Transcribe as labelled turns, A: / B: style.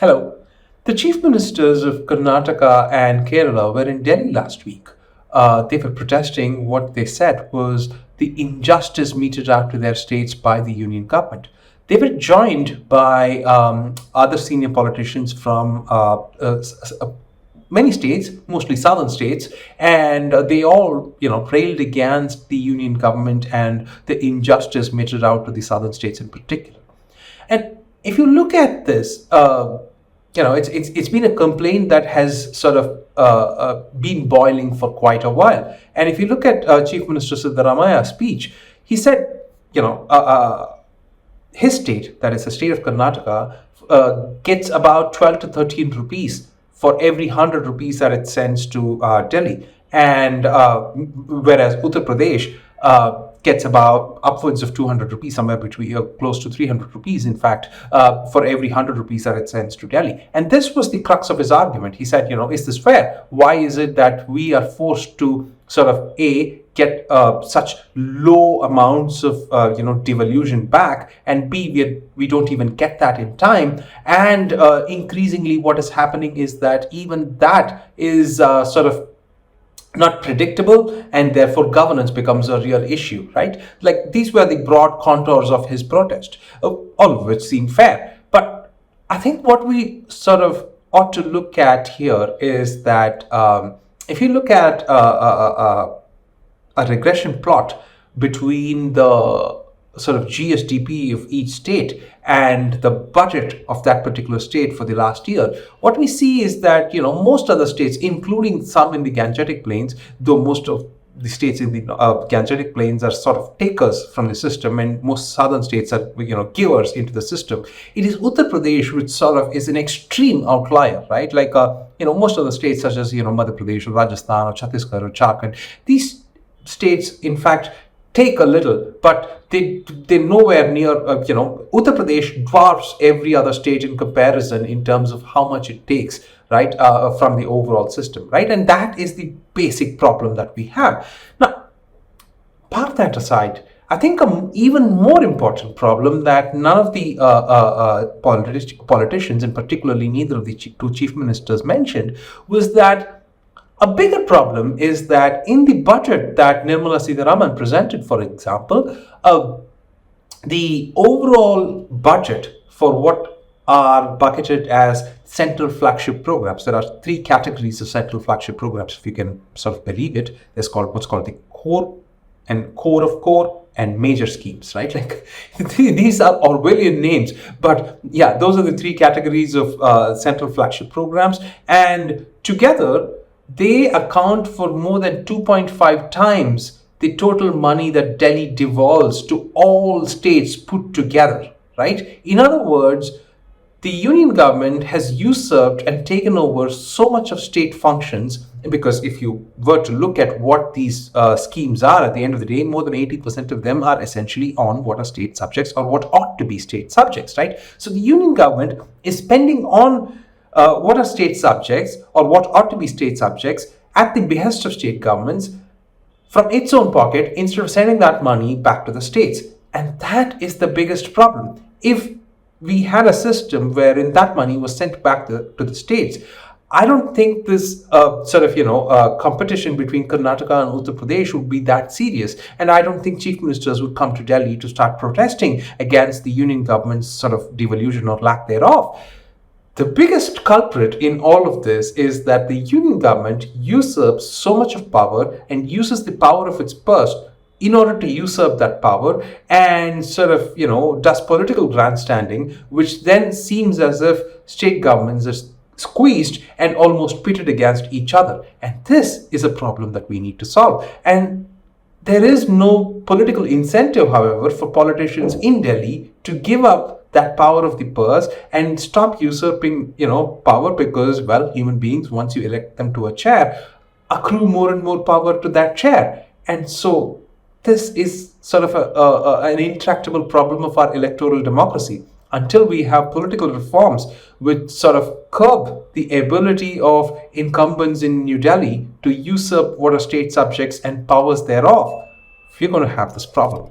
A: Hello. The chief ministers of Karnataka and Kerala were in Delhi last week. They were protesting what they said was the injustice meted out to their states by the union government. They were joined by other senior politicians from many states, mostly southern states, and they all, railed against the union government and the injustice meted out to the southern states in particular. And if you look at this, it's been a complaint that has sort of been boiling for quite a while. And if you look at Chief Minister Siddharamaya's speech, he said, his state, that is the state of Karnataka, gets about 12 to 13 rupees for every 100 rupees that it sends to Delhi. And whereas Uttar Pradesh gets about upwards of 200 rupees, somewhere between close to 300 rupees, in fact, for every 100 rupees that it sends to Delhi. And this was the crux of his argument. He said, is this fair? Why is it that we are forced to sort of get such low amounts of devolution back, and B, we don't even get that in time, and increasingly what is happening is that even that is sort of not predictable, and therefore governance becomes a real issue, right? Like, these were the broad contours of his protest, all of which seem fair. But I think what we sort of ought to look at here is that if you look at a regression plot between the sort of GSDP of each state and the budget of that particular state for the last year, what we see is that, most other states, including some in the Gangetic Plains, though most of the states in the Gangetic Plains are sort of takers from the system, and most southern states are, givers into the system. It is Uttar Pradesh which sort of is an extreme outlier, right? Like, most of the states such as, Madhya Pradesh or Rajasthan or Chhattisgarh or Jharkhand, these states, in fact, take a little, but they're nowhere near, Uttar Pradesh dwarfs every other state in comparison in terms of how much it takes, right, from the overall system, right? And that is the basic problem that we have. Now, park that aside, I think an even more important problem that none of the politicians, and particularly neither of the two chief ministers, mentioned was that a bigger problem is that in the budget that Nirmala Sitharaman presented, for example, the overall budget for what are bucketed as central flagship programs. There are three categories of central flagship programs, if you can sort of believe it. There's what's called the core and core of core and major schemes, right? Like, these are Orwellian names, but yeah, those are the three categories of central flagship programs, and together they account for more than 2.5 times the total money that Delhi devolves to all states put together, right? In other words, the union government has usurped and taken over so much of state functions, because if you were to look at what these schemes are, at the end of the day, more than 80% of them are essentially on what are state subjects or what ought to be state subjects, right? So the union government is spending on what are state subjects or what ought to be state subjects at the behest of state governments from its own pocket, instead of sending that money back to the states. And that is the biggest problem. If we had a system wherein that money was sent back to the states, I don't think this competition between Karnataka and Uttar Pradesh would be that serious. And I don't think chief ministers would come to Delhi to start protesting against the union government's sort of devolution or lack thereof. The biggest culprit in all of this is that the union government usurps so much of power and uses the power of its purse in order to usurp that power, and sort of, does political grandstanding, which then seems as if state governments are squeezed and almost pitted against each other. And this is a problem that we need to solve. And there is no political incentive, however, for politicians in Delhi to give up that power of the purse and stop usurping, power, because, well, human beings, once you elect them to a chair, accrue more and more power to that chair. And so this is sort of an intractable problem of our electoral democracy. Until we have political reforms which sort of curb the ability of incumbents in New Delhi to usurp what are state subjects and powers thereof, we're going to have this problem.